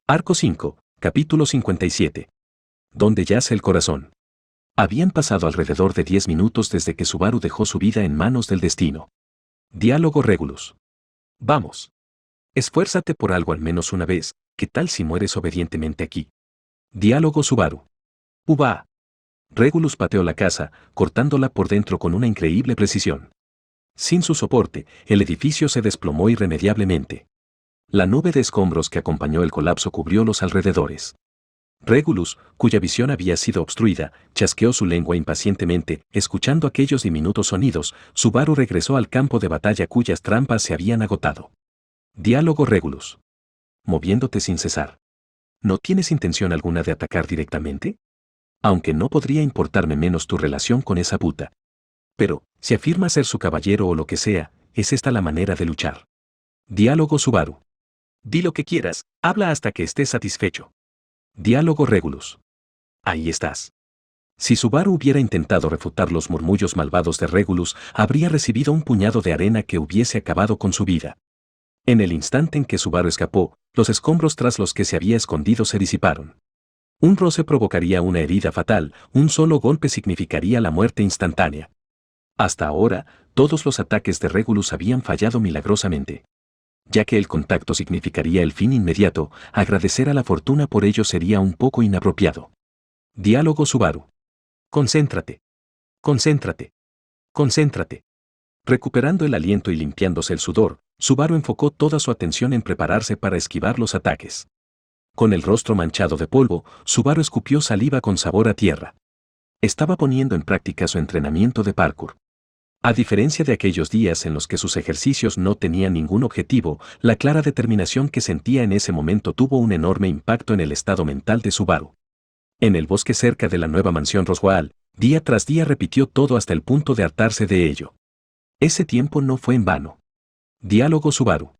Arco 5, capítulo 57. ¿Dónde yace el corazón? Habían pasado alrededor de 10 minutos desde que Subaru dejó su vida en manos del destino. Diálogo Regulus. Vamos. Esfuérzate por algo al menos una vez, ¿qué tal si mueres obedientemente aquí? Diálogo Subaru. Uva. Regulus pateó la casa, cortándola por dentro con una increíble precisión. Sin su soporte, el edificio se desplomó irremediablemente. La nube de escombros que acompañó el colapso cubrió los alrededores. Regulus, cuya visión había sido obstruida, chasqueó su lengua impacientemente, escuchando aquellos diminutos sonidos. Subaru regresó al campo de batalla cuyas trampas se habían agotado. Diálogo Regulus. Moviéndote sin cesar. ¿No tienes intención alguna de atacar directamente? Aunque no podría importarme menos tu relación con esa puta. Pero, si afirmas ser su caballero o lo que sea, ¿es esta la manera de luchar? Diálogo Subaru. Di lo que quieras, habla hasta que estés satisfecho. Diálogo Regulus. Ahí estás. Si Subaru hubiera intentado refutar los murmullos malvados de Regulus, habría recibido un puñado de arena que hubiese acabado con su vida. En el instante en que Subaru escapó, los escombros tras los que se había escondido se disiparon. Un roce provocaría una herida fatal, un solo golpe significaría la muerte instantánea. Hasta ahora, todos los ataques de Regulus habían fallado milagrosamente. Ya que el contacto significaría el fin inmediato, agradecer a la fortuna por ello sería un poco inapropiado. Diálogo Subaru. Concéntrate. Concéntrate. Concéntrate. Recuperando el aliento y limpiándose el sudor, Subaru enfocó toda su atención en prepararse para esquivar los ataques. Con el rostro manchado de polvo, Subaru escupió saliva con sabor a tierra. Estaba poniendo en práctica su entrenamiento de parkour. A diferencia de aquellos días en los que sus ejercicios no tenían ningún objetivo, la clara determinación que sentía en ese momento tuvo un enorme impacto en el estado mental de Subaru. En el bosque cerca de la nueva mansión Roswell, día tras día repitió todo hasta el punto de hartarse de ello. Ese tiempo no fue en vano. Diálogo Subaru.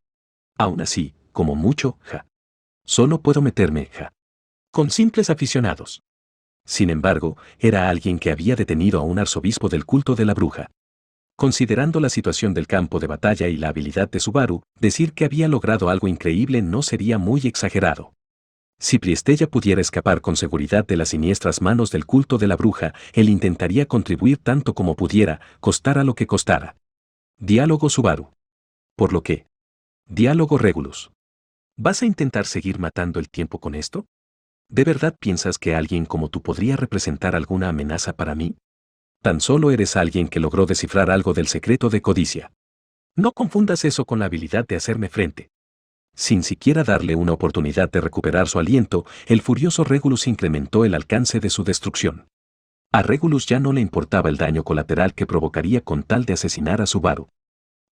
Aún así, como mucho, solo puedo meterme, con simples aficionados. Sin embargo, era alguien que había detenido a un arzobispo del culto de la bruja. Considerando la situación del campo de batalla y la habilidad de Subaru, decir que había logrado algo increíble no sería muy exagerado. Si Priestella pudiera escapar con seguridad de las siniestras manos del culto de la bruja, él intentaría contribuir tanto como pudiera, costara lo que costara. Diálogo Subaru. Por lo que. Diálogo Regulus. ¿Vas a intentar seguir matando el tiempo con esto? ¿De verdad piensas que alguien como tú podría representar alguna amenaza para mí? Tan solo eres alguien que logró descifrar algo del secreto de Codicia. No confundas eso con la habilidad de hacerme frente. Sin siquiera darle una oportunidad de recuperar su aliento, el furioso Regulus incrementó el alcance de su destrucción. A Regulus ya no le importaba el daño colateral que provocaría con tal de asesinar a Subaru.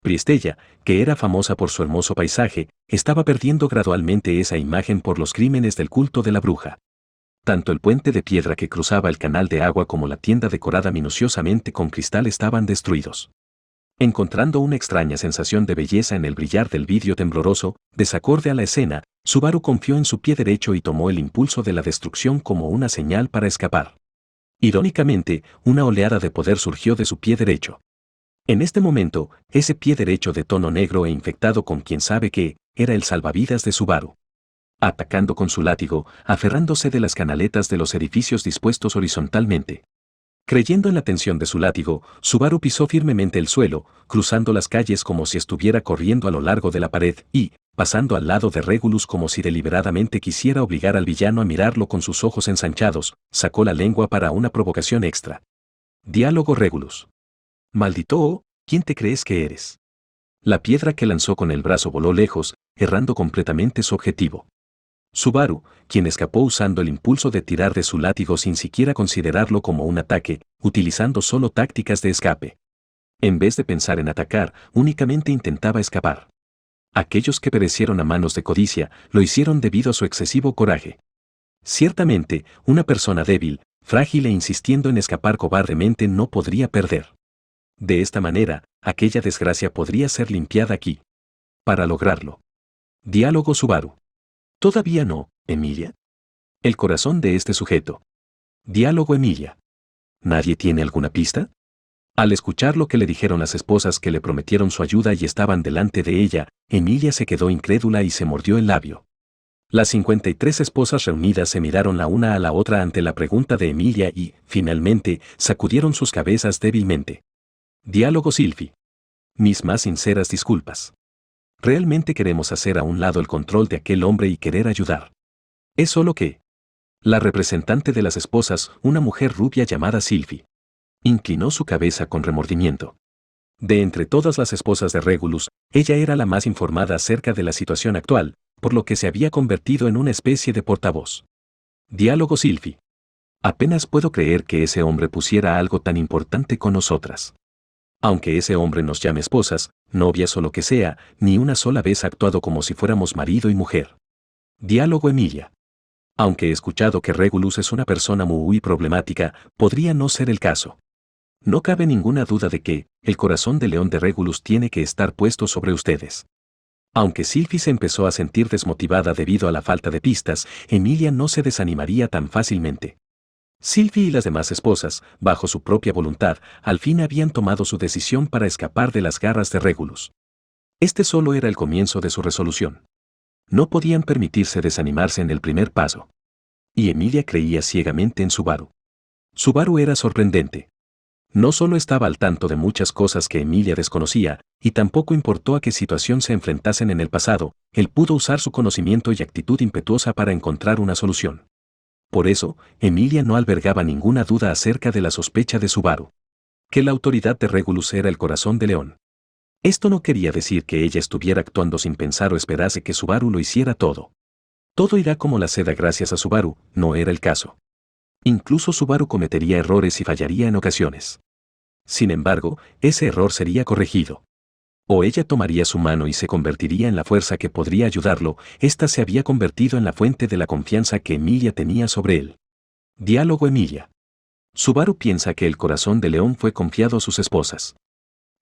Priestella, que era famosa por su hermoso paisaje, estaba perdiendo gradualmente esa imagen por los crímenes del culto de la bruja. Tanto el puente de piedra que cruzaba el canal de agua como la tienda decorada minuciosamente con cristal estaban destruidos. Encontrando una extraña sensación de belleza en el brillar del vidrio tembloroso, desacorde a la escena, Subaru confió en su pie derecho y tomó el impulso de la destrucción como una señal para escapar. Irónicamente, una oleada de poder surgió de su pie derecho. En este momento, ese pie derecho de tono negro e infectado con quién sabe qué, era el salvavidas de Subaru. Atacando con su látigo, aferrándose de las canaletas de los edificios dispuestos horizontalmente. Creyendo en la tensión de su látigo, Subaru pisó firmemente el suelo, cruzando las calles como si estuviera corriendo a lo largo de la pared y, pasando al lado de Regulus como si deliberadamente quisiera obligar al villano a mirarlo con sus ojos ensanchados, sacó la lengua para una provocación extra. Diálogo Regulus. Maldito, ¿quién te crees que eres? La piedra que lanzó con el brazo voló lejos, errando completamente su objetivo. Subaru, quien escapó usando el impulso de tirar de su látigo sin siquiera considerarlo como un ataque, utilizando solo tácticas de escape. En vez de pensar en atacar, únicamente intentaba escapar. Aquellos que perecieron a manos de Codicia, lo hicieron debido a su excesivo coraje. Ciertamente, una persona débil, frágil e insistiendo en escapar cobardemente no podría perder. De esta manera, aquella desgracia podría ser limpiada aquí. Para lograrlo. Diálogo Subaru. Todavía no, Emilia. El corazón de este sujeto. Diálogo Emilia. ¿Nadie tiene alguna pista? Al escuchar lo que le dijeron las esposas que le prometieron su ayuda y estaban delante de ella, Emilia se quedó incrédula y se mordió el labio. Las 53 esposas reunidas se miraron la una a la otra ante la pregunta de Emilia y, finalmente, sacudieron sus cabezas débilmente. Diálogo Sylvie. Mis más sinceras disculpas. Realmente queremos hacer a un lado el control de aquel hombre y querer ayudar. Es solo que... La representante de las esposas, una mujer rubia llamada Sylvie, inclinó su cabeza con remordimiento. De entre todas las esposas de Regulus, ella era la más informada acerca de la situación actual, por lo que se había convertido en una especie de portavoz. Diálogo Sylvie. Apenas puedo creer que ese hombre pusiera algo tan importante con nosotras. Aunque ese hombre nos llame esposas, novias o lo que sea, ni una sola vez ha actuado como si fuéramos marido y mujer. Diálogo Emilia. Aunque he escuchado que Regulus es una persona muy problemática, podría no ser el caso. No cabe ninguna duda de que el corazón de león de Regulus tiene que estar puesto sobre ustedes. Aunque Sylvie se empezó a sentir desmotivada debido a la falta de pistas, Emilia no se desanimaría tan fácilmente. Sylvie y las demás esposas, bajo su propia voluntad, al fin habían tomado su decisión para escapar de las garras de Regulus. Este solo era el comienzo de su resolución. No podían permitirse desanimarse en el primer paso. Y Emilia creía ciegamente en Subaru. Subaru era sorprendente. No solo estaba al tanto de muchas cosas que Emilia desconocía, y tampoco importó a qué situación se enfrentasen en el pasado, él pudo usar su conocimiento y actitud impetuosa para encontrar una solución. Por eso, Emilia no albergaba ninguna duda acerca de la sospecha de Subaru. Que la autoridad de Regulus era el corazón de león. Esto no quería decir que ella estuviera actuando sin pensar o esperase que Subaru lo hiciera todo. Todo irá como la seda gracias a Subaru, no era el caso. Incluso Subaru cometería errores y fallaría en ocasiones. Sin embargo, ese error sería corregido. O ella tomaría su mano y se convertiría en la fuerza que podría ayudarlo, ésta se había convertido en la fuente de la confianza que Emilia tenía sobre él. Diálogo Emilia. Subaru piensa que el corazón de león fue confiado a sus esposas.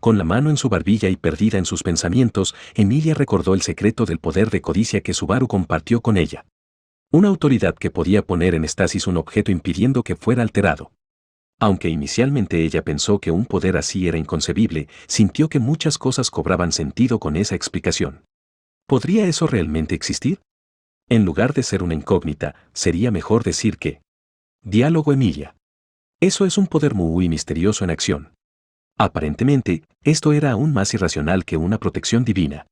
Con la mano en su barbilla y perdida en sus pensamientos, Emilia recordó el secreto del poder de codicia que Subaru compartió con ella. Una autoridad que podía poner en estasis un objeto impidiendo que fuera alterado. Aunque inicialmente ella pensó que un poder así era inconcebible, sintió que muchas cosas cobraban sentido con esa explicación. ¿Podría eso realmente existir? En lugar de ser una incógnita, sería mejor decir que... Diálogo Emilia. Eso es un poder muy misterioso en acción. Aparentemente, esto era aún más irracional que una protección divina.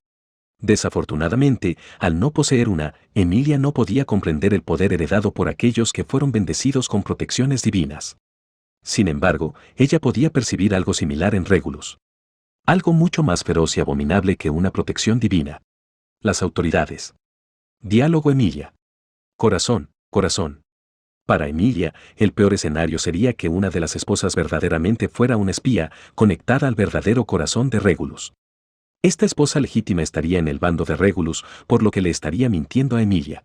Desafortunadamente, al no poseer una, Emilia no podía comprender el poder heredado por aquellos que fueron bendecidos con protecciones divinas. Sin embargo, ella podía percibir algo similar en Regulus. Algo mucho más feroz y abominable que una protección divina. Las autoridades. Diálogo Emilia. Corazón, corazón. Para Emilia, el peor escenario sería que una de las esposas verdaderamente fuera una espía, conectada al verdadero corazón de Regulus. Esta esposa legítima estaría en el bando de Regulus, por lo que le estaría mintiendo a Emilia.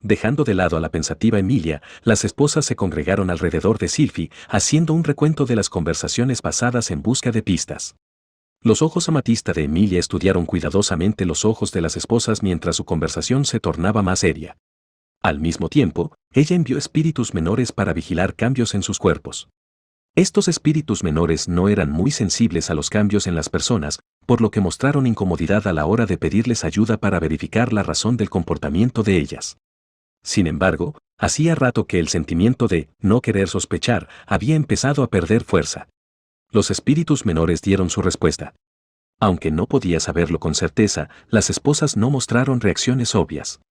Dejando de lado a la pensativa Emilia, las esposas se congregaron alrededor de Sylvie, haciendo un recuento de las conversaciones pasadas en busca de pistas. Los ojos amatista de Emilia estudiaron cuidadosamente los ojos de las esposas mientras su conversación se tornaba más seria. Al mismo tiempo, ella envió espíritus menores para vigilar cambios en sus cuerpos. Estos espíritus menores no eran muy sensibles a los cambios en las personas, por lo que mostraron incomodidad a la hora de pedirles ayuda para verificar la razón del comportamiento de ellas. Sin embargo, hacía rato que el sentimiento de no querer sospechar había empezado a perder fuerza. Los espíritus menores dieron su respuesta. Aunque no podía saberlo con certeza, las esposas no mostraron reacciones obvias.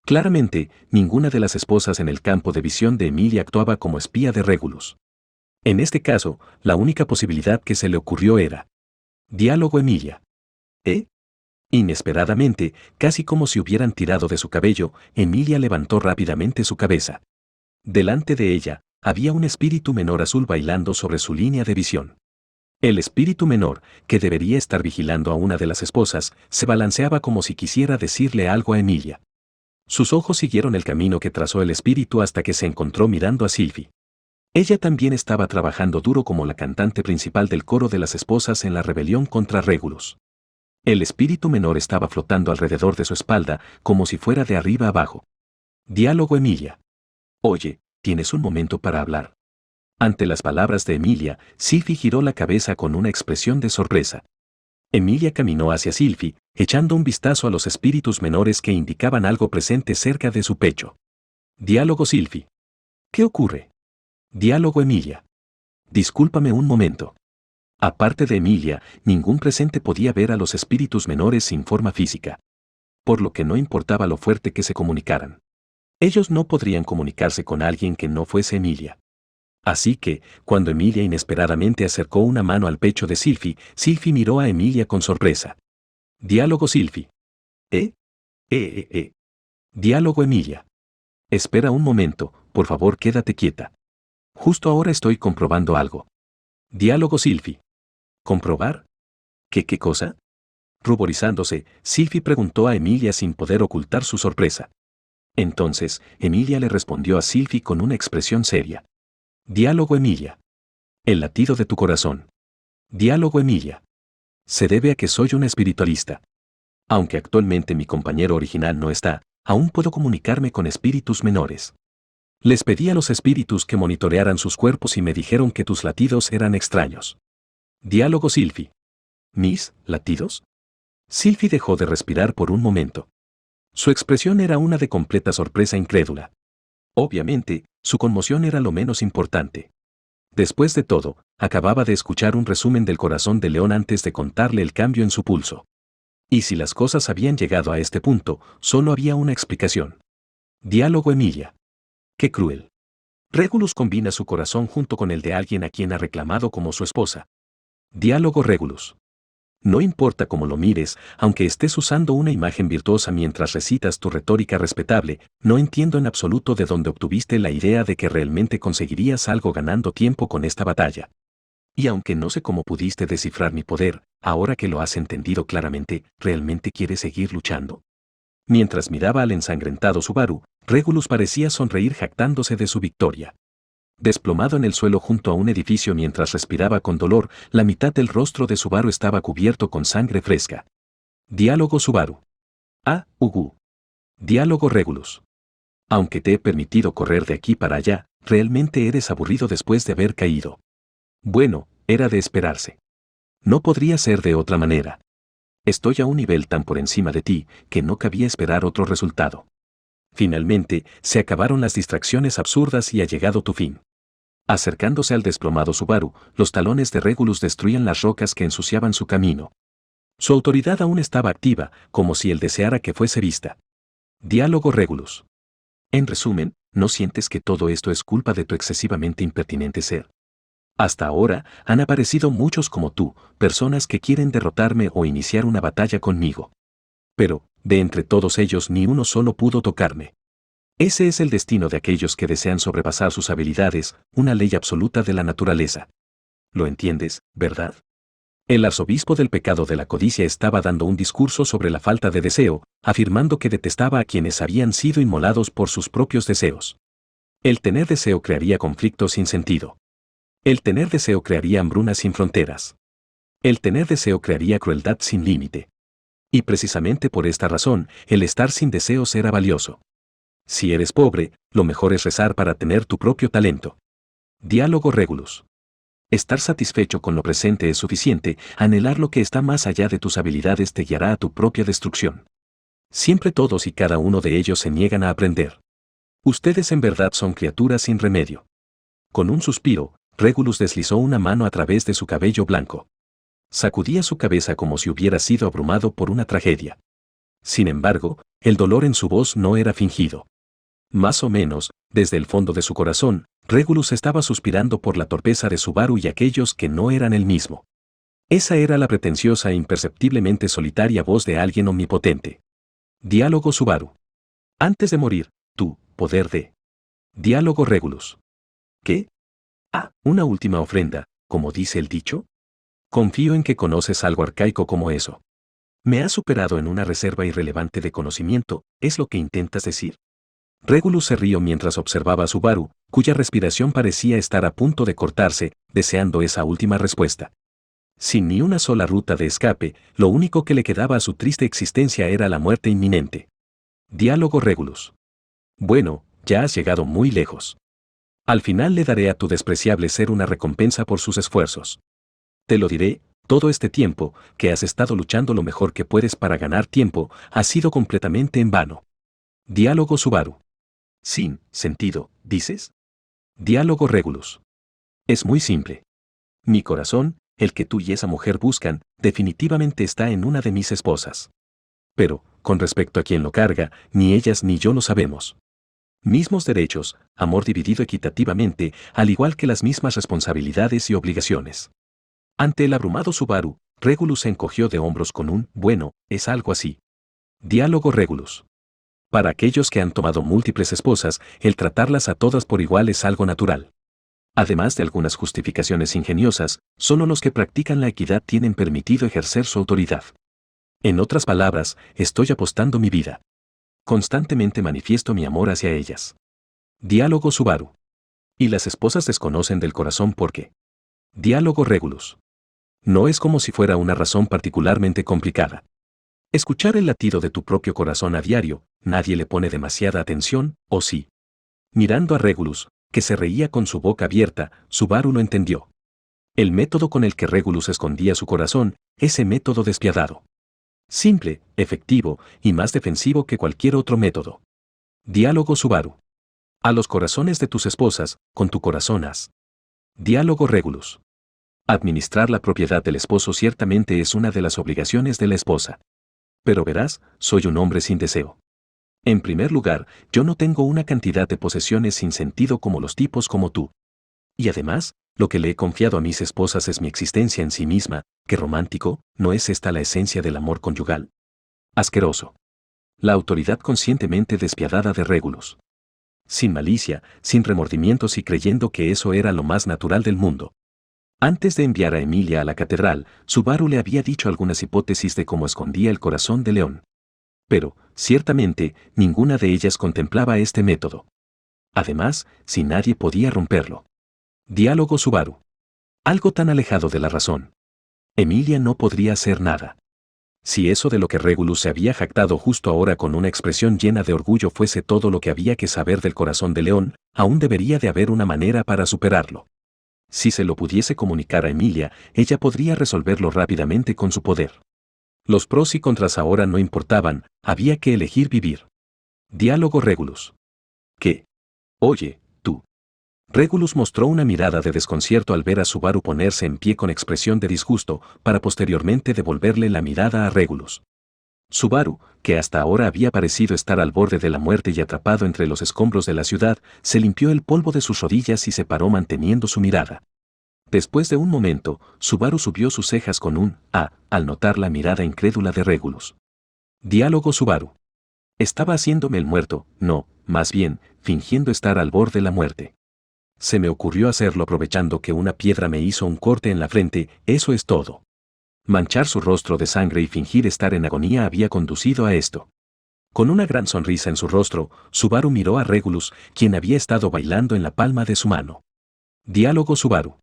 Claramente, ninguna de las esposas en el campo de visión de Emilia actuaba como espía de Regulus. En este caso, la única posibilidad que se le ocurrió era... Diálogo Emilia. Inesperadamente, casi como si hubieran tirado de su cabello, Emilia levantó rápidamente su cabeza. Delante de ella, había un espíritu menor azul bailando sobre su línea de visión. El espíritu menor, que debería estar vigilando a una de las esposas, se balanceaba como si quisiera decirle algo a Emilia. Sus ojos siguieron el camino que trazó el espíritu hasta que se encontró mirando a Sylvie. Ella también estaba trabajando duro como la cantante principal del coro de las esposas en la rebelión contra Regulus. El espíritu menor estaba flotando alrededor de su espalda, como si fuera de arriba abajo. Diálogo Emilia. Oye, ¿tienes un momento para hablar? Ante las palabras de Emilia, Sylvie giró la cabeza con una expresión de sorpresa. Emilia caminó hacia Sylvie, echando un vistazo a los espíritus menores que indicaban algo presente cerca de su pecho. Diálogo Sylvie. ¿Qué ocurre? Diálogo Emilia. Discúlpame un momento. Aparte de Emilia, ningún presente podía ver a los espíritus menores sin forma física. Por lo que no importaba lo fuerte que se comunicaran. Ellos no podrían comunicarse con alguien que no fuese Emilia. Así que, cuando Emilia inesperadamente acercó una mano al pecho de Sylvie, Sylvie miró a Emilia con sorpresa. Diálogo Sylvie. Diálogo Emilia. Espera un momento, por favor quédate quieta. Justo ahora estoy comprobando algo. Diálogo Sylvie. ¿Comprobar? ¿Qué cosa? Ruborizándose, Sylvie preguntó a Emilia sin poder ocultar su sorpresa. Entonces, Emilia le respondió a Sylvie con una expresión seria. Diálogo Emilia. El latido de tu corazón. Diálogo Emilia. Se debe a que soy una espiritualista. Aunque actualmente mi compañero original no está, aún puedo comunicarme con espíritus menores. Les pedí a los espíritus que monitorearan sus cuerpos y me dijeron que tus latidos eran extraños. Diálogo Sylvie. ¿Mis latidos? Sylvie dejó de respirar por un momento. Su expresión era una de completa sorpresa incrédula. Obviamente, su conmoción era lo menos importante. Después de todo, acababa de escuchar un resumen del corazón de León antes de contarle el cambio en su pulso. Y si las cosas habían llegado a este punto, solo había una explicación. Diálogo Emilia. ¡Qué cruel! Regulus combina su corazón junto con el de alguien a quien ha reclamado como su esposa. Diálogo Regulus. No importa cómo lo mires, aunque estés usando una imagen virtuosa mientras recitas tu retórica respetable, no entiendo en absoluto de dónde obtuviste la idea de que realmente conseguirías algo ganando tiempo con esta batalla. Y aunque no sé cómo pudiste descifrar mi poder, ahora que lo has entendido claramente, ¿realmente quieres seguir luchando? Mientras miraba al ensangrentado Subaru, Regulus parecía sonreír jactándose de su victoria. Desplomado en el suelo junto a un edificio mientras respiraba con dolor, la mitad del rostro de Subaru estaba cubierto con sangre fresca. Diálogo Subaru. Diálogo Regulus. Aunque te he permitido correr de aquí para allá, realmente eres aburrido después de haber caído. Bueno, era de esperarse. No podría ser de otra manera. Estoy a un nivel tan por encima de ti, que no cabía esperar otro resultado. Finalmente, se acabaron las distracciones absurdas y ha llegado tu fin. Acercándose al desplomado Subaru, los talones de Regulus destruían las rocas que ensuciaban su camino. Su autoridad aún estaba activa, como si él deseara que fuese vista. Diálogo Regulus. En resumen, ¿no sientes que todo esto es culpa de tu excesivamente impertinente ser? Hasta ahora, han aparecido muchos como tú, personas que quieren derrotarme o iniciar una batalla conmigo. Pero, de entre todos ellos ni uno solo pudo tocarme. Ese es el destino de aquellos que desean sobrepasar sus habilidades, una ley absoluta de la naturaleza. ¿Lo entiendes, verdad? El arzobispo del pecado de la codicia estaba dando un discurso sobre la falta de deseo, afirmando que detestaba a quienes habían sido inmolados por sus propios deseos. El tener deseo crearía conflictos sin sentido. El tener deseo crearía hambruna sin fronteras. El tener deseo crearía crueldad sin límite. Y precisamente por esta razón, el estar sin deseos era valioso. Si eres pobre, lo mejor es rezar para tener tu propio talento. Diálogo Regulus. Estar satisfecho con lo presente es suficiente, anhelar lo que está más allá de tus habilidades te guiará a tu propia destrucción. Siempre todos y cada uno de ellos se niegan a aprender. Ustedes en verdad son criaturas sin remedio. Con un suspiro, Regulus deslizó una mano a través de su cabello blanco. Sacudía su cabeza como si hubiera sido abrumado por una tragedia. Sin embargo, el dolor en su voz no era fingido. Más o menos, desde el fondo de su corazón, Regulus estaba suspirando por la torpeza de Subaru y aquellos que no eran él mismo. Esa era la pretenciosa e imperceptiblemente solitaria voz de alguien omnipotente. Diálogo Subaru. Antes de morir, tú, poder de. Diálogo Regulus. ¿Qué? Una última ofrenda, como dice el dicho. Confío en que conoces algo arcaico como eso. Me has superado en una reserva irrelevante de conocimiento, ¿es lo que intentas decir? Regulus se rió mientras observaba a Subaru, cuya respiración parecía estar a punto de cortarse, deseando esa última respuesta. Sin ni una sola ruta de escape, lo único que le quedaba a su triste existencia era la muerte inminente. Diálogo Regulus. Bueno, ya has llegado muy lejos. Al final le daré a tu despreciable ser una recompensa por sus esfuerzos. Te lo diré, Todo este tiempo, que has estado luchando lo mejor que puedes para ganar tiempo, ha sido completamente en vano. Diálogo Subaru. Sin sentido, ¿dices? Diálogo Regulus. Es muy simple. Mi corazón, el que tú y esa mujer buscan, definitivamente está en una de mis esposas. Pero, con respecto a quien lo carga, ni ellas ni yo lo sabemos. Mismos derechos, amor dividido equitativamente, al igual que las mismas responsabilidades y obligaciones. Ante el abrumado Subaru, Regulus se encogió de hombros con un, bueno, es algo así. Diálogo Regulus. Para aquellos que han tomado múltiples esposas, el tratarlas a todas por igual es algo natural. Además de algunas justificaciones ingeniosas, solo los que practican la equidad tienen permitido ejercer su autoridad. En otras palabras, estoy apostando mi vida. Constantemente manifiesto mi amor hacia ellas. Diálogo Subaru. Y las esposas desconocen del corazón porque. Diálogo Regulus. No es como si fuera una razón particularmente complicada. Escuchar el latido de tu propio corazón a diario, nadie le pone demasiada atención, ¿o sí? Mirando a Regulus, que se reía con su boca abierta, Subaru lo entendió. El método con el que Regulus escondía su corazón, ese método despiadado. Simple, efectivo y más defensivo que cualquier otro método. Diálogo Subaru. A los corazones de tus esposas, con tu corazón haz. Diálogo Regulus. Administrar la propiedad del esposo ciertamente es una de las obligaciones de la esposa. Pero verás, soy un hombre sin deseo. En primer lugar, yo no tengo una cantidad de posesiones sin sentido como los tipos como tú. Y además, lo que le he confiado a mis esposas es mi existencia en sí misma. ¿Qué romántico? ¿No es esta la esencia del amor conyugal? Asqueroso. La autoridad conscientemente despiadada de Regulus. Sin malicia, sin remordimientos y creyendo que eso era lo más natural del mundo. Antes de enviar a Emilia a la catedral, Subaru le había dicho algunas hipótesis de cómo escondía el corazón de León. Pero, ciertamente, ninguna de ellas contemplaba este método. Además, si nadie podía romperlo. Diálogo Subaru. Algo tan alejado de la razón. Emilia no podría hacer nada. Si eso de lo que Regulus se había jactado justo ahora con una expresión llena de orgullo fuese todo lo que había que saber del corazón de León, aún debería de haber una manera para superarlo. Si se lo pudiese comunicar a Emilia, ella podría resolverlo rápidamente con su poder. Los pros y contras ahora no importaban, había que elegir vivir. Diálogo Regulus. ¿Qué? Oye, tú. Regulus mostró una mirada de desconcierto al ver a Subaru ponerse en pie con expresión de disgusto, para posteriormente devolverle la mirada a Regulus. Subaru, que hasta ahora había parecido estar al borde de la muerte y atrapado entre los escombros de la ciudad, se limpió el polvo de sus rodillas y se paró manteniendo su mirada. Después de un momento, Subaru subió sus cejas con un «ah» al notar la mirada incrédula de Regulus. Diálogo Subaru. Estaba haciéndome el muerto, no, más bien, fingiendo estar al borde de la muerte. Se me ocurrió hacerlo aprovechando que una piedra me hizo un corte en la frente, eso es todo. Manchar su rostro de sangre y fingir estar en agonía había conducido a esto. Con una gran sonrisa en su rostro, Subaru miró a Regulus, quien había estado bailando en la palma de su mano. Diálogo Subaru.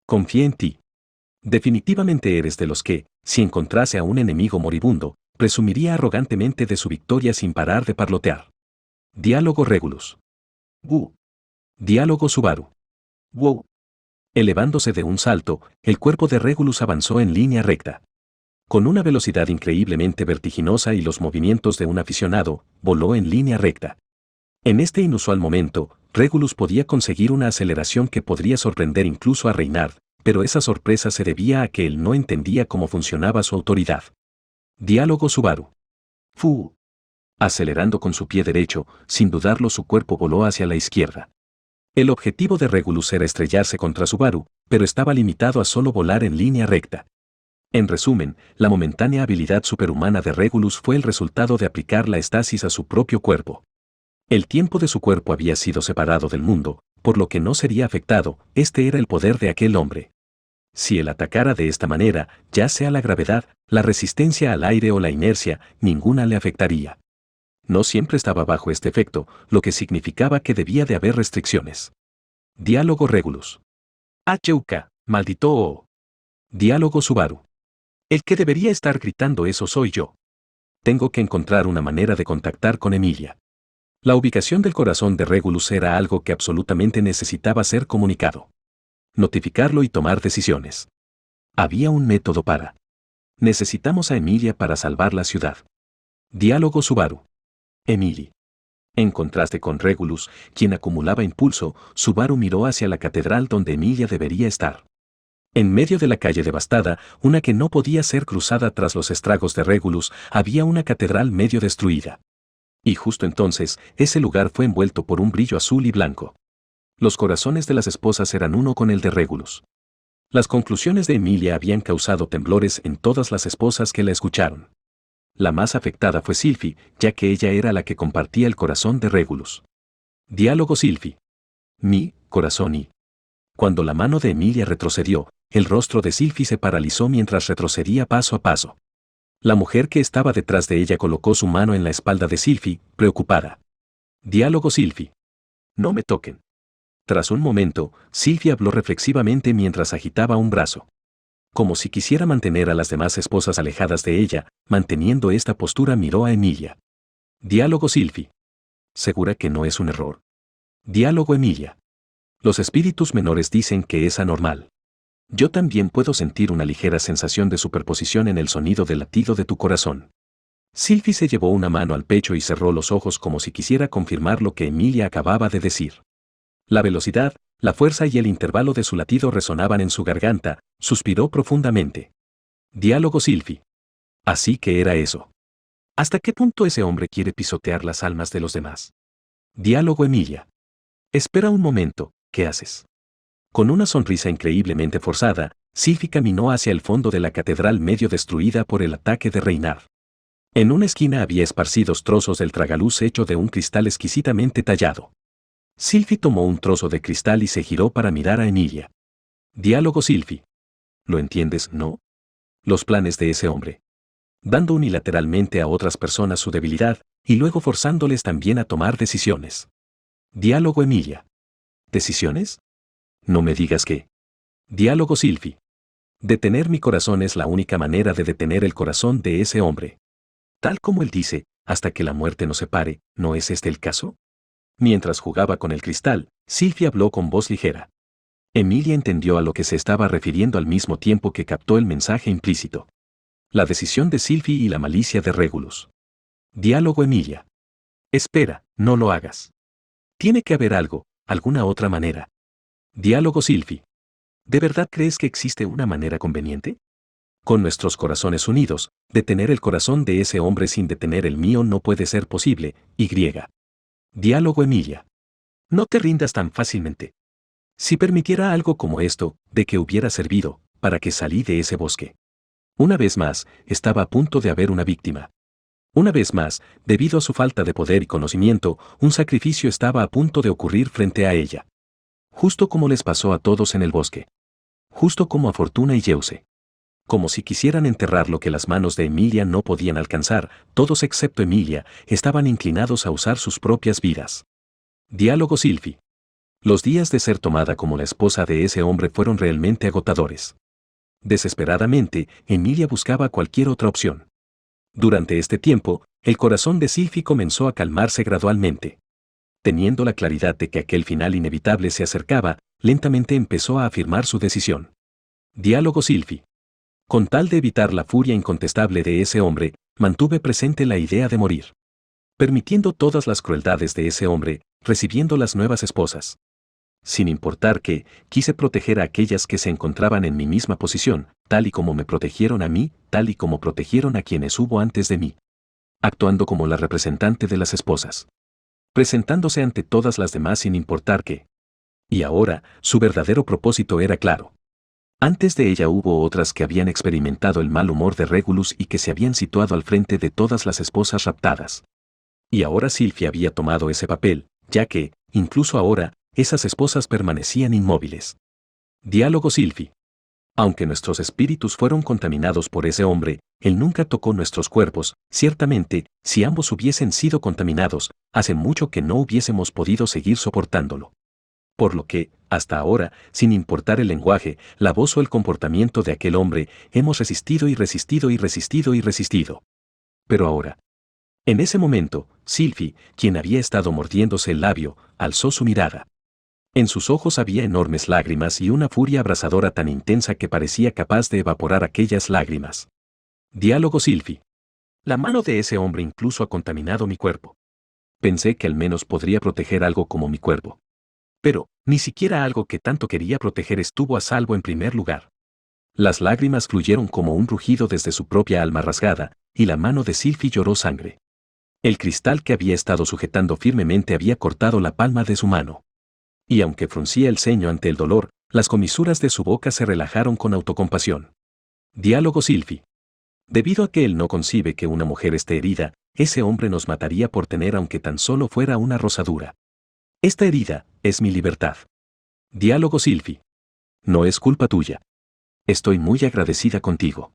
Confié en ti. Definitivamente eres de los que, si encontrase a un enemigo moribundo, presumiría arrogantemente de su victoria sin parar de parlotear. Diálogo Regulus. Diálogo Subaru. Wow. Elevándose de un salto, el cuerpo de Regulus avanzó en línea recta. Con una velocidad increíblemente vertiginosa y los movimientos de un aficionado, voló en línea recta. En este inusual momento, Regulus podía conseguir una aceleración que podría sorprender incluso a Reynard, pero esa sorpresa se debía a que él no entendía cómo funcionaba su autoridad. Diálogo Subaru. Fu. Acelerando con su pie derecho, sin dudarlo su cuerpo voló hacia la izquierda. El objetivo de Regulus era estrellarse contra Subaru, pero estaba limitado a solo volar en línea recta. En resumen, la momentánea habilidad superhumana de Regulus fue el resultado de aplicar la estasis a su propio cuerpo. El tiempo de su cuerpo había sido separado del mundo, por lo que no sería afectado, este era el poder de aquel hombre. Si él atacara de esta manera, ya sea la gravedad, la resistencia al aire o la inercia, ninguna le afectaría. No siempre estaba bajo este efecto, lo que significaba que debía de haber restricciones. Diálogo Regulus. HUK, maldito. Diálogo Subaru. El que debería estar gritando eso soy yo. Tengo que encontrar una manera de contactar con Emilia. La ubicación del corazón de Regulus era algo que absolutamente necesitaba ser comunicado. Notificarlo y tomar decisiones. Había un método para. Necesitamos a Emilia para salvar la ciudad. Diálogo Subaru. Emily. En contraste con Regulus, quien acumulaba impulso, Subaru miró hacia la catedral donde Emilia debería estar. En medio de la calle devastada, una que no podía ser cruzada tras los estragos de Regulus, había una catedral medio destruida. Y justo entonces, ese lugar fue envuelto por un brillo azul y blanco. Los corazones de las esposas eran uno con el de Regulus. Las conclusiones de Emilia habían causado temblores en todas las esposas que la escucharon. La más afectada fue Sylvie, ya que ella era la que compartía el corazón de Regulus. Diálogo Sylvie. Mi corazón y. Cuando la mano de Emilia retrocedió, el rostro de Sylvie se paralizó mientras retrocedía paso a paso. La mujer que estaba detrás de ella colocó su mano en la espalda de Sylvie, preocupada. Diálogo Sylvie. No me toquen. Tras un momento, Sylvie habló reflexivamente mientras agitaba un brazo. Como si quisiera mantener a las demás esposas alejadas de ella, manteniendo esta postura miró a Emilia. Diálogo Sylvie. ¿Segura que no es un error? Diálogo Emilia. Los espíritus menores dicen que es anormal. Yo también puedo sentir una ligera sensación de superposición en el sonido del latido de tu corazón. Sylvie se llevó una mano al pecho y cerró los ojos como si quisiera confirmar lo que Emilia acababa de decir. La velocidad, la fuerza y el intervalo de su latido resonaban en su garganta, suspiró profundamente. Diálogo Sylvie. Así que era eso. ¿Hasta qué punto ese hombre quiere pisotear las almas de los demás? Diálogo Emilia. Espera un momento, ¿qué haces? Con una sonrisa increíblemente forzada, Sylvie caminó hacia el fondo de la catedral medio destruida por el ataque de Reynard. En una esquina había esparcidos trozos del tragaluz hecho de un cristal exquisitamente tallado. Sylvie tomó un trozo de cristal y se giró para mirar a Emilia. Diálogo Sylvie. ¿Lo entiendes, no? Los planes de ese hombre. Dando unilateralmente a otras personas su debilidad, y luego forzándoles también a tomar decisiones. Diálogo Emilia. ¿Decisiones? No me digas que. Diálogo Sylvie. Detener mi corazón es la única manera de detener el corazón de ese hombre. Tal como él dice, hasta que la muerte nos separe, ¿no es este el caso? Mientras jugaba con el cristal, Sylvie habló con voz ligera. Emilia entendió a lo que se estaba refiriendo al mismo tiempo que captó el mensaje implícito. La decisión de Sylvie y la malicia de Regulus. Diálogo Emilia. Espera, no lo hagas. Tiene que haber algo, alguna otra manera. Diálogo Sylvie. ¿De verdad crees que existe una manera conveniente? Con nuestros corazones unidos, detener el corazón de ese hombre sin detener el mío no puede ser posible, y. Diálogo Emilia. No te rindas tan fácilmente. Si permitiera algo como esto, ¿de qué hubiera servido, para que salí de ese bosque? Una vez más, estaba a punto de haber una víctima. Una vez más, debido a su falta de poder y conocimiento, un sacrificio estaba a punto de ocurrir frente a ella. Justo como les pasó a todos en el bosque. Justo como a Fortuna y Jeuse. Como si quisieran enterrar lo que las manos de Emilia no podían alcanzar, todos excepto Emilia, estaban inclinados a usar sus propias vidas. Diálogo Sylvie. Los días de ser tomada como la esposa de ese hombre fueron realmente agotadores. Desesperadamente, Emilia buscaba cualquier otra opción. Durante este tiempo, el corazón de Sylvie comenzó a calmarse gradualmente. Teniendo la claridad de que aquel final inevitable se acercaba, lentamente empezó a afirmar su decisión. Diálogo Sylvie. Con tal de evitar la furia incontestable de ese hombre, mantuve presente la idea de morir. Permitiendo todas las crueldades de ese hombre, recibiendo las nuevas esposas. Sin importar que, quise proteger a aquellas que se encontraban en mi misma posición, tal y como me protegieron a mí, tal y como protegieron a quienes hubo antes de mí. Actuando como la representante de las esposas. Presentándose ante todas las demás sin importar qué. Y ahora, su verdadero propósito era claro. Antes de ella hubo otras que habían experimentado el mal humor de Regulus y que se habían situado al frente de todas las esposas raptadas. Y ahora Sylvie había tomado ese papel, ya que, incluso ahora, esas esposas permanecían inmóviles. Diálogo Sylvie. Aunque nuestros espíritus fueron contaminados por ese hombre, él nunca tocó nuestros cuerpos. Ciertamente, si ambos hubiesen sido contaminados, hace mucho que no hubiésemos podido seguir soportándolo. Por lo que, hasta ahora, sin importar el lenguaje, la voz o el comportamiento de aquel hombre, hemos resistido y resistido y resistido y resistido. Pero ahora. En ese momento, Sylvie, quien había estado mordiéndose el labio, alzó su mirada. En sus ojos había enormes lágrimas y una furia abrasadora tan intensa que parecía capaz de evaporar aquellas lágrimas. Diálogo Sylvie. La mano de ese hombre incluso ha contaminado mi cuerpo. Pensé que al menos podría proteger algo como mi cuerpo. Pero, ni siquiera algo que tanto quería proteger estuvo a salvo en primer lugar. Las lágrimas fluyeron como un rugido desde su propia alma rasgada, y la mano de Sylvie lloró sangre. El cristal que había estado sujetando firmemente había cortado la palma de su mano. Y aunque fruncía el ceño ante el dolor, las comisuras de su boca se relajaron con autocompasión. Diálogo Sylvie. Debido a que él no concibe que una mujer esté herida, ese hombre nos mataría por tener aunque tan solo fuera una rosadura. Esta herida es mi libertad. Diálogo Sylvie. No es culpa tuya. Estoy muy agradecida contigo.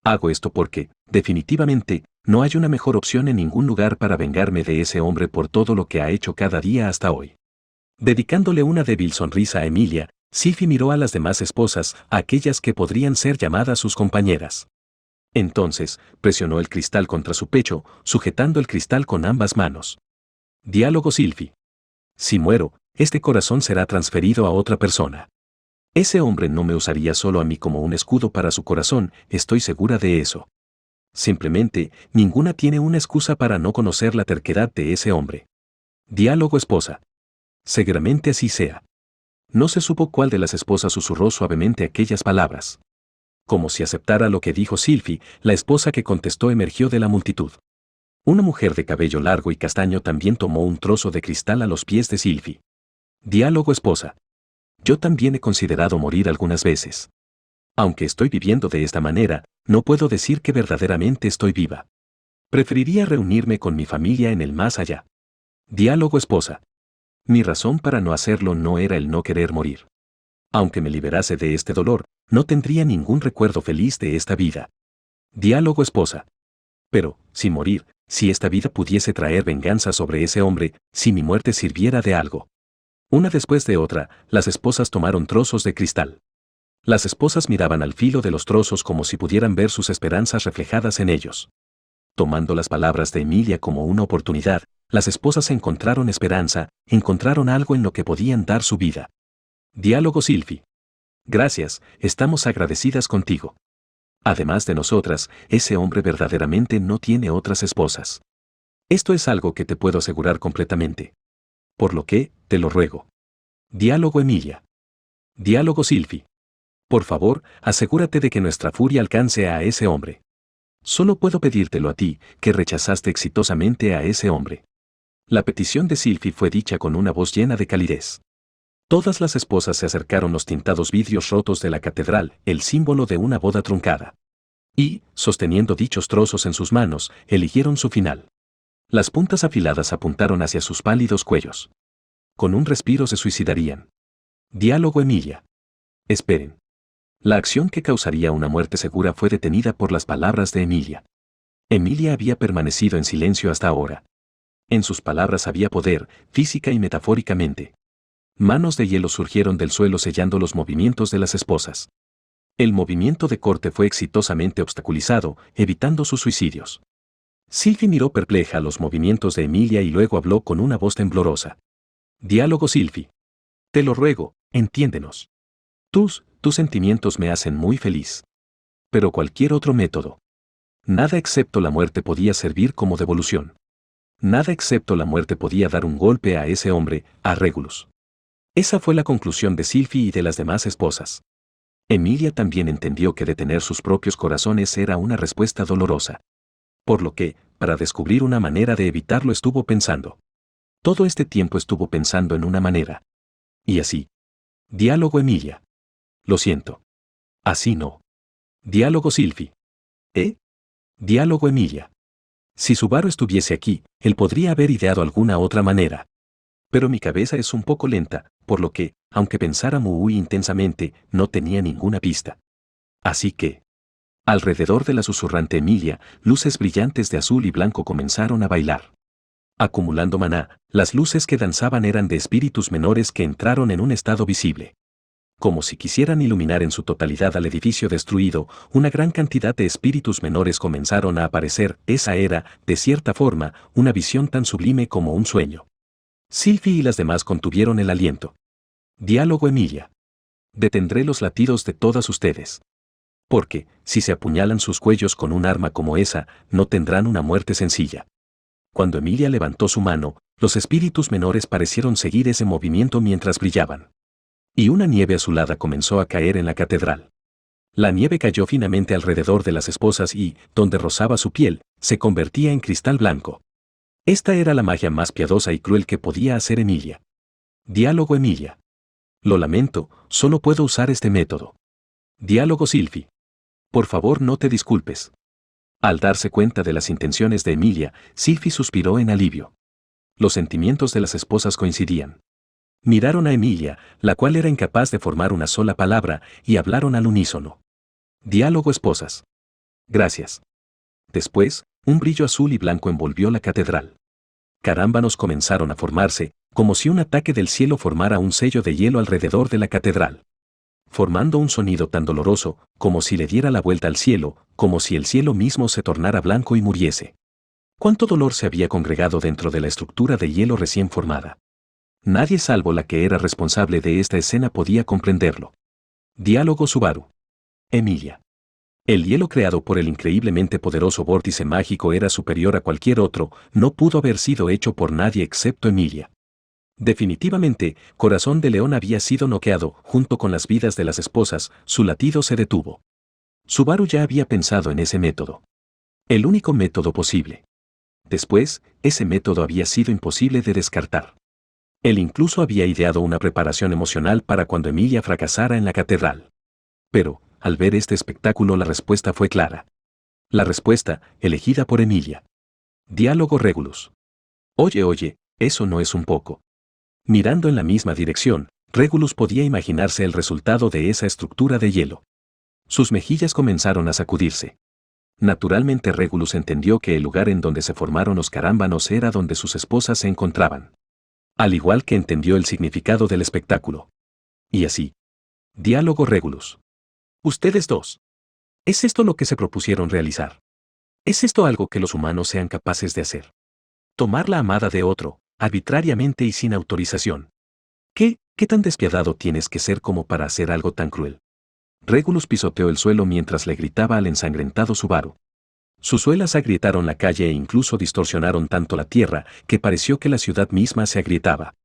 Hago esto porque, definitivamente, no hay una mejor opción en ningún lugar para vengarme de ese hombre por todo lo que ha hecho cada día hasta hoy. Dedicándole una débil sonrisa a Emilia, Sylvie miró a las demás esposas, a aquellas que podrían ser llamadas sus compañeras. Entonces, presionó el cristal contra su pecho, sujetando el cristal con ambas manos. Diálogo Sylvie. Si muero, este corazón será transferido a otra persona. Ese hombre no me usaría solo a mí como un escudo para su corazón, estoy segura de eso. Simplemente, ninguna tiene una excusa para no conocer la terquedad de ese hombre. Diálogo esposa. Seguramente así sea. No se supo cuál de las esposas susurró suavemente aquellas palabras. Como si aceptara lo que dijo Sylvie, la esposa que contestó emergió de la multitud. Una mujer de cabello largo y castaño también tomó un trozo de cristal a los pies de Sylvie. Diálogo esposa. Yo también he considerado morir algunas veces. Aunque estoy viviendo de esta manera, no puedo decir que verdaderamente estoy viva. Preferiría reunirme con mi familia en el más allá. Diálogo esposa. Mi razón para no hacerlo no era el no querer morir. Aunque me liberase de este dolor, no tendría ningún recuerdo feliz de esta vida. Diálogo esposa. Pero, si morir, si esta vida pudiese traer venganza sobre ese hombre, si mi muerte sirviera de algo. Una después de otra, las esposas tomaron trozos de cristal. Las esposas miraban al filo de los trozos como si pudieran ver sus esperanzas reflejadas en ellos. Tomando las palabras de Emilia como una oportunidad, las esposas encontraron esperanza, encontraron algo en lo que podían dar su vida. Diálogo Sylvie. Gracias, estamos agradecidas contigo. Además de nosotras, ese hombre verdaderamente no tiene otras esposas. Esto es algo que te puedo asegurar completamente. Por lo que, te lo ruego. Diálogo Emilia. Diálogo Sylvie. Por favor, asegúrate de que nuestra furia alcance a ese hombre. Solo puedo pedírtelo a ti, que rechazaste exitosamente a ese hombre. La petición de Sylvie fue dicha con una voz llena de calidez. Todas las esposas se acercaron los tintados vidrios rotos de la catedral, el símbolo de una boda truncada. Y, sosteniendo dichos trozos en sus manos, eligieron su final. Las puntas afiladas apuntaron hacia sus pálidos cuellos. Con un respiro se suicidarían. Diálogo Emilia. Esperen. La acción que causaría una muerte segura fue detenida por las palabras de Emilia. Emilia había permanecido en silencio hasta ahora. En sus palabras había poder, física y metafóricamente. Manos de hielo surgieron del suelo sellando los movimientos de las esposas. El movimiento de corte fue exitosamente obstaculizado, evitando sus suicidios. Sylvie miró perpleja los movimientos de Emilia y luego habló con una voz temblorosa. Diálogo Sylvie. Te lo ruego, entiéndenos. Tus sentimientos me hacen muy feliz. Pero cualquier otro método. Nada excepto la muerte podía servir como devolución. Nada excepto la muerte podía dar un golpe a ese hombre, a Regulus. Esa fue la conclusión de Sylvie y de las demás esposas. Emilia también entendió que detener sus propios corazones era una respuesta dolorosa. Por lo que, para descubrir una manera de evitarlo estuvo pensando. Todo este tiempo estuvo pensando en una manera. Y así. Diálogo Emilia. Lo siento. Así no. Diálogo Sylvie. Diálogo Emilia. Si Subaru estuviese aquí, él podría haber ideado alguna otra manera. Pero mi cabeza es un poco lenta, por lo que, aunque pensara muy intensamente, no tenía ninguna pista. Así que, alrededor de la susurrante Emilia, luces brillantes de azul y blanco comenzaron a bailar. Acumulando maná, las luces que danzaban eran de espíritus menores que entraron en un estado visible. Como si quisieran iluminar en su totalidad al edificio destruido, una gran cantidad de espíritus menores comenzaron a aparecer. Esa era, de cierta forma, una visión tan sublime como un sueño. Sylvie y las demás contuvieron el aliento. Diálogo Emilia. Detendré los latidos de todas ustedes. Porque, si se apuñalan sus cuellos con un arma como esa, no tendrán una muerte sencilla. Cuando Emilia levantó su mano, los espíritus menores parecieron seguir ese movimiento mientras brillaban. Y una nieve azulada comenzó a caer en la catedral. La nieve cayó finamente alrededor de las esposas y, donde rozaba su piel, se convertía en cristal blanco. Esta era la magia más piadosa y cruel que podía hacer Emilia. Diálogo Emilia. Lo lamento, solo puedo usar este método. Diálogo Silfi. Por favor, no te disculpes. Al darse cuenta de las intenciones de Emilia, Silfi suspiró en alivio. Los sentimientos de las esposas coincidían. Miraron a Emilia, la cual era incapaz de formar una sola palabra, y hablaron al unísono. Diálogo Esposas. Gracias. Después, un brillo azul y blanco envolvió la catedral. Carámbanos comenzaron a formarse, como si un ataque del cielo formara un sello de hielo alrededor de la catedral, formando un sonido tan doloroso, como si le diera la vuelta al cielo, como si el cielo mismo se tornara blanco y muriese. Cuánto dolor se había congregado dentro de la estructura de hielo recién formada. Nadie salvo la que era responsable de esta escena podía comprenderlo. Diálogo Subaru. Emilia. El hielo creado por el increíblemente poderoso vórtice mágico era superior a cualquier otro, no pudo haber sido hecho por nadie excepto Emilia. Definitivamente, Corazón de León había sido noqueado, junto con las vidas de las esposas, su latido se detuvo. Subaru ya había pensado en ese método. El único método posible. Después, ese método había sido imposible de descartar. Él incluso había ideado una preparación emocional para cuando Emilia fracasara en la catedral. Pero, al ver este espectáculo, la respuesta fue clara. La respuesta, elegida por Emilia. Diálogo Regulus. Oye, eso no es un poco. Mirando en la misma dirección, Regulus podía imaginarse el resultado de esa estructura de hielo. Sus mejillas comenzaron a sacudirse. Naturalmente Regulus entendió que el lugar en donde se formaron los carámbanos era donde sus esposas se encontraban. Al igual que entendió el significado del espectáculo. Y así. Diálogo Regulus. Ustedes dos. ¿Es esto lo que se propusieron realizar? ¿Es esto algo que los humanos sean capaces de hacer? Tomar la amada de otro, arbitrariamente y sin autorización. ¿Qué tan despiadado tienes que ser como para hacer algo tan cruel? Regulus pisoteó el suelo mientras le gritaba al ensangrentado Subaru. Sus suelas agrietaron la calle e incluso distorsionaron tanto la tierra que pareció que la ciudad misma se agrietaba.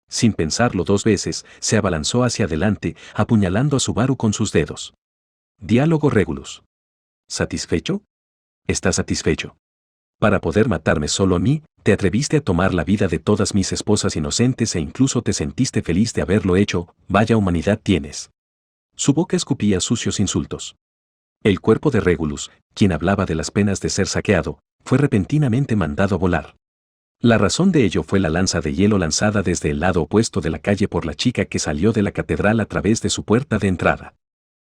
Sin pensarlo dos veces, se abalanzó hacia adelante, apuñalando a Subaru con sus dedos. Diálogo Regulus. ¿Satisfecho? ¿Estás satisfecho? Para poder matarme solo a mí, te atreviste a tomar la vida de todas mis esposas inocentes e incluso te sentiste feliz de haberlo hecho, vaya humanidad tienes. Su boca escupía sucios insultos. El cuerpo de Regulus, quien hablaba de las penas de ser saqueado, fue repentinamente mandado a volar. La razón de ello fue la lanza de hielo lanzada desde el lado opuesto de la calle por la chica que salió de la catedral a través de su puerta de entrada.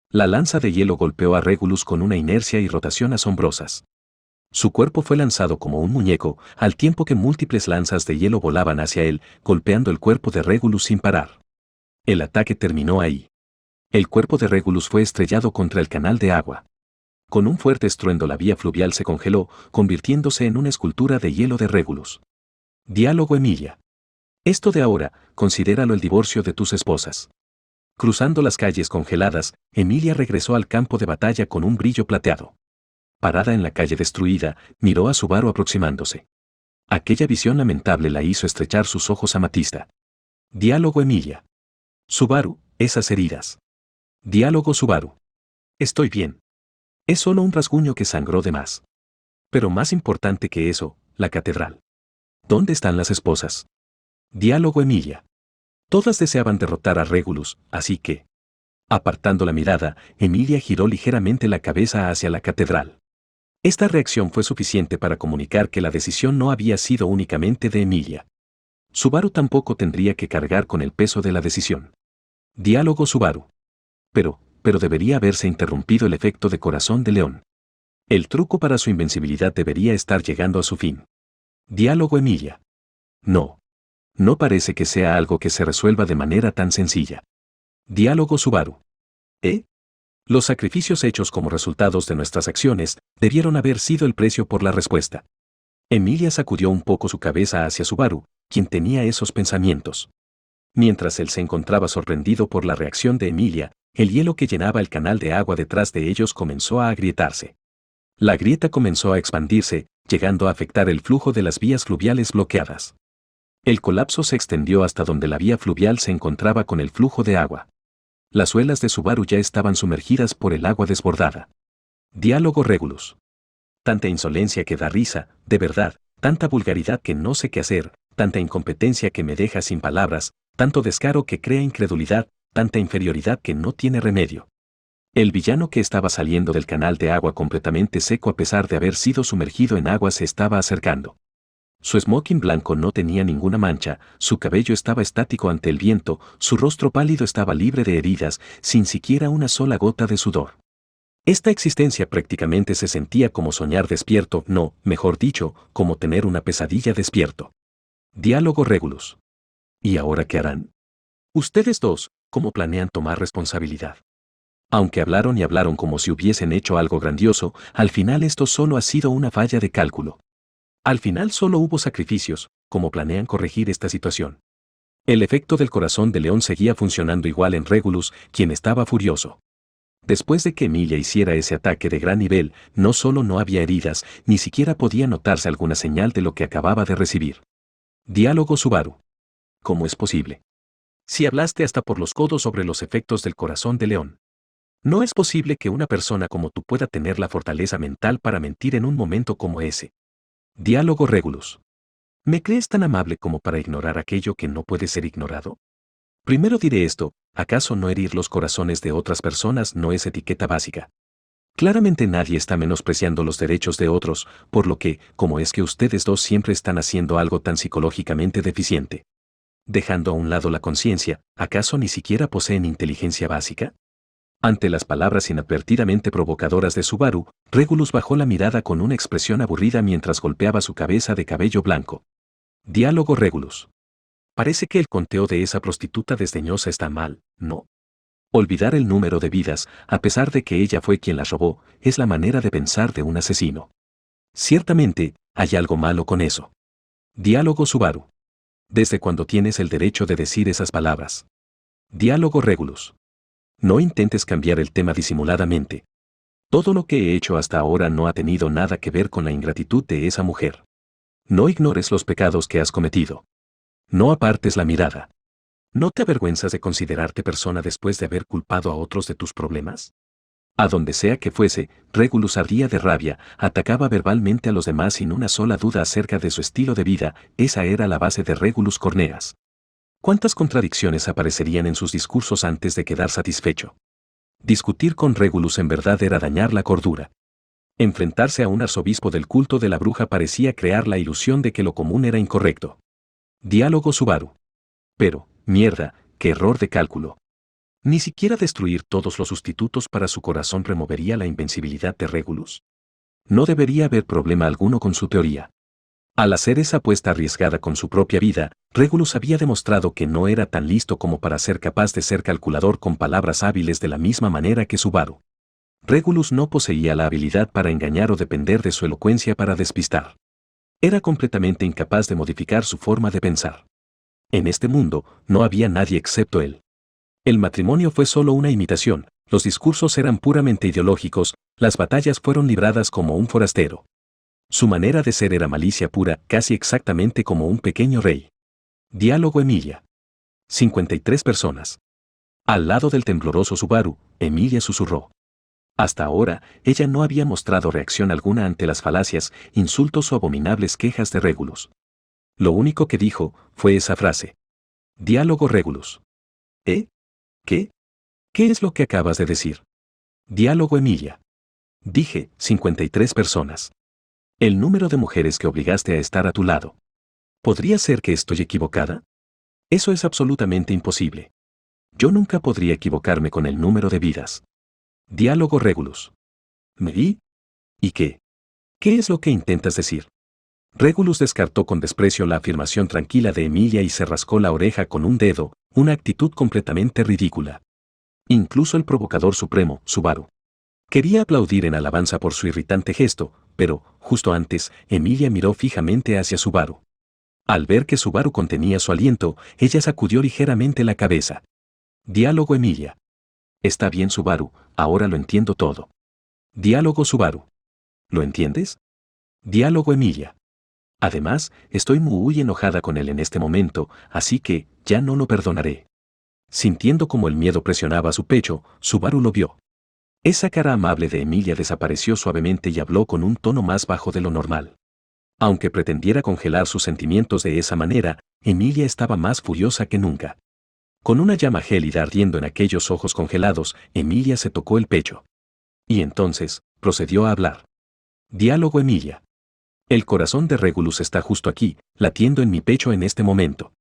La lanza de hielo golpeó a Regulus con una inercia y rotación asombrosas. Su cuerpo fue lanzado como un muñeco, al tiempo que múltiples lanzas de hielo volaban hacia él, golpeando el cuerpo de Regulus sin parar. El ataque terminó ahí. El cuerpo de Regulus fue estrellado contra el canal de agua. Con un fuerte estruendo la vía fluvial se congeló, convirtiéndose en una escultura de hielo de Regulus. Diálogo Emilia. Esto de ahora, considéralo el divorcio de tus esposas. Cruzando las calles congeladas, Emilia regresó al campo de batalla con un brillo plateado. Parada en la calle destruida, miró a Subaru aproximándose. Aquella visión lamentable la hizo estrechar sus ojos amatista. Diálogo Emilia. Subaru, esas heridas. Diálogo Subaru. Estoy bien. Es solo un rasguño que sangró de más. Pero más importante que eso, la catedral. ¿Dónde están las esposas? Diálogo Emilia. Todas deseaban derrotar a Regulus, así que... Apartando la mirada, Emilia giró ligeramente la cabeza hacia la catedral. Esta reacción fue suficiente para comunicar que la decisión no había sido únicamente de Emilia. Subaru tampoco tendría que cargar con el peso de la decisión. Diálogo Subaru. Pero debería haberse interrumpido el efecto de Corazón de León. El truco para su invencibilidad debería estar llegando a su fin. Diálogo Emilia. No. No parece que sea algo que se resuelva de manera tan sencilla. Diálogo Subaru. Los sacrificios hechos como resultados de nuestras acciones debieron haber sido el precio por la respuesta. Emilia sacudió un poco su cabeza hacia Subaru, quien tenía esos pensamientos. Mientras él se encontraba sorprendido por la reacción de Emilia, el hielo que llenaba el canal de agua detrás de ellos comenzó a agrietarse. La grieta comenzó a expandirse, llegando a afectar el flujo de las vías fluviales bloqueadas. El colapso se extendió hasta donde la vía fluvial se encontraba con el flujo de agua. Las suelas de Subaru ya estaban sumergidas por el agua desbordada. Diálogo Regulus. Tanta insolencia que da risa, de verdad, tanta vulgaridad que no sé qué hacer, tanta incompetencia que me deja sin palabras, tanto descaro que crea incredulidad, tanta inferioridad que no tiene remedio. El villano que estaba saliendo del canal de agua completamente seco a pesar de haber sido sumergido en agua se estaba acercando. Su smoking blanco no tenía ninguna mancha, su cabello estaba estático ante el viento, su rostro pálido estaba libre de heridas, sin siquiera una sola gota de sudor. Esta existencia prácticamente se sentía como soñar despierto, no, mejor dicho, como tener una pesadilla despierto. Diálogo Regulus. ¿Y ahora qué harán? Ustedes dos, ¿cómo planean tomar responsabilidad? Aunque hablaron y hablaron como si hubiesen hecho algo grandioso, al final esto solo ha sido una falla de cálculo. Al final solo hubo sacrificios. ¿Cómo planean corregir esta situación? El efecto del corazón de león seguía funcionando igual en Regulus, quien estaba furioso. Después de que Emilia hiciera ese ataque de gran nivel, no solo no había heridas, ni siquiera podía notarse alguna señal de lo que acababa de recibir. Diálogo Subaru. ¿Cómo es posible? Si hablaste hasta por los codos sobre los efectos del corazón de león. No es posible que una persona como tú pueda tener la fortaleza mental para mentir en un momento como ese. Diálogo Regulus. ¿Me crees tan amable como para ignorar aquello que no puede ser ignorado? Primero diré esto, ¿acaso no herir los corazones de otras personas no es etiqueta básica? Claramente nadie está menospreciando los derechos de otros, por lo que, ¿cómo es que ustedes dos siempre están haciendo algo tan psicológicamente deficiente? Dejando a un lado la conciencia, ¿acaso ni siquiera poseen inteligencia básica? Ante las palabras inadvertidamente provocadoras de Subaru, Regulus bajó la mirada con una expresión aburrida mientras golpeaba su cabeza de cabello blanco. Diálogo Regulus. Parece que el conteo de esa prostituta desdeñosa está mal, ¿no? Olvidar el número de vidas, a pesar de que ella fue quien las robó, es la manera de pensar de un asesino. Ciertamente, hay algo malo con eso. Diálogo Subaru. ¿Desde cuándo tienes el derecho de decir esas palabras? Diálogo Regulus. No intentes cambiar el tema disimuladamente. Todo lo que he hecho hasta ahora no ha tenido nada que ver con la ingratitud de esa mujer. No ignores los pecados que has cometido. No apartes la mirada. ¿No te avergüenzas de considerarte persona después de haber culpado a otros de tus problemas? A donde sea que fuese, Regulus ardía de rabia, atacaba verbalmente a los demás sin una sola duda acerca de su estilo de vida, esa era la base de Regulus Corneas. ¿Cuántas contradicciones aparecerían en sus discursos antes de quedar satisfecho? Discutir con Regulus en verdad era dañar la cordura. Enfrentarse a un arzobispo del culto de la bruja parecía crear la ilusión de que lo común era incorrecto. Diálogo Subaru. Pero, mierda, qué error de cálculo. Ni siquiera destruir todos los sustitutos para su corazón removería la invencibilidad de Regulus. No debería haber problema alguno con su teoría. Al hacer esa apuesta arriesgada con su propia vida, Regulus había demostrado que no era tan listo como para ser capaz de ser calculador con palabras hábiles de la misma manera que Subaru. Regulus no poseía la habilidad para engañar o depender de su elocuencia para despistar. Era completamente incapaz de modificar su forma de pensar. En este mundo, no había nadie excepto él. El matrimonio fue solo una imitación, los discursos eran puramente ideológicos, las batallas fueron libradas como un forastero. Su manera de ser era malicia pura, casi exactamente como un pequeño rey. Diálogo Emilia. 53 personas. Al lado del tembloroso Subaru, Emilia susurró. Hasta ahora, ella no había mostrado reacción alguna ante las falacias, insultos o abominables quejas de Regulus. Lo único que dijo fue esa frase. Diálogo Regulus. ¿Eh? ¿Qué? ¿Qué es lo que acabas de decir? Diálogo Emilia. Dije, 53 personas. El número de mujeres que obligaste a estar a tu lado. ¿Podría ser que estoy equivocada? Eso es absolutamente imposible. Yo nunca podría equivocarme con el número de vidas. Diálogo Regulus. ¿Me di? ¿Y qué? ¿Qué es lo que intentas decir? Regulus descartó con desprecio la afirmación tranquila de Emilia y se rascó la oreja con un dedo, una actitud completamente ridícula. Incluso el provocador supremo, Subaru, quería aplaudir en alabanza por su irritante gesto, pero, justo antes, Emilia miró fijamente hacia Subaru. Al ver que Subaru contenía su aliento, ella sacudió ligeramente la cabeza. Diálogo Emilia. Está bien Subaru, ahora lo entiendo todo. Diálogo Subaru. ¿Lo entiendes? Diálogo Emilia. Además, estoy muy enojada con él en este momento, así que ya no lo perdonaré. Sintiendo como el miedo presionaba su pecho, Subaru lo vio. Esa cara amable de Emilia desapareció suavemente y habló con un tono más bajo de lo normal. Aunque pretendiera congelar sus sentimientos de esa manera, Emilia estaba más furiosa que nunca. Con una llama gélida ardiendo en aquellos ojos congelados, Emilia se tocó el pecho. Y entonces, procedió a hablar. Diálogo Emilia. El corazón de Regulus está justo aquí, latiendo en mi pecho en este momento.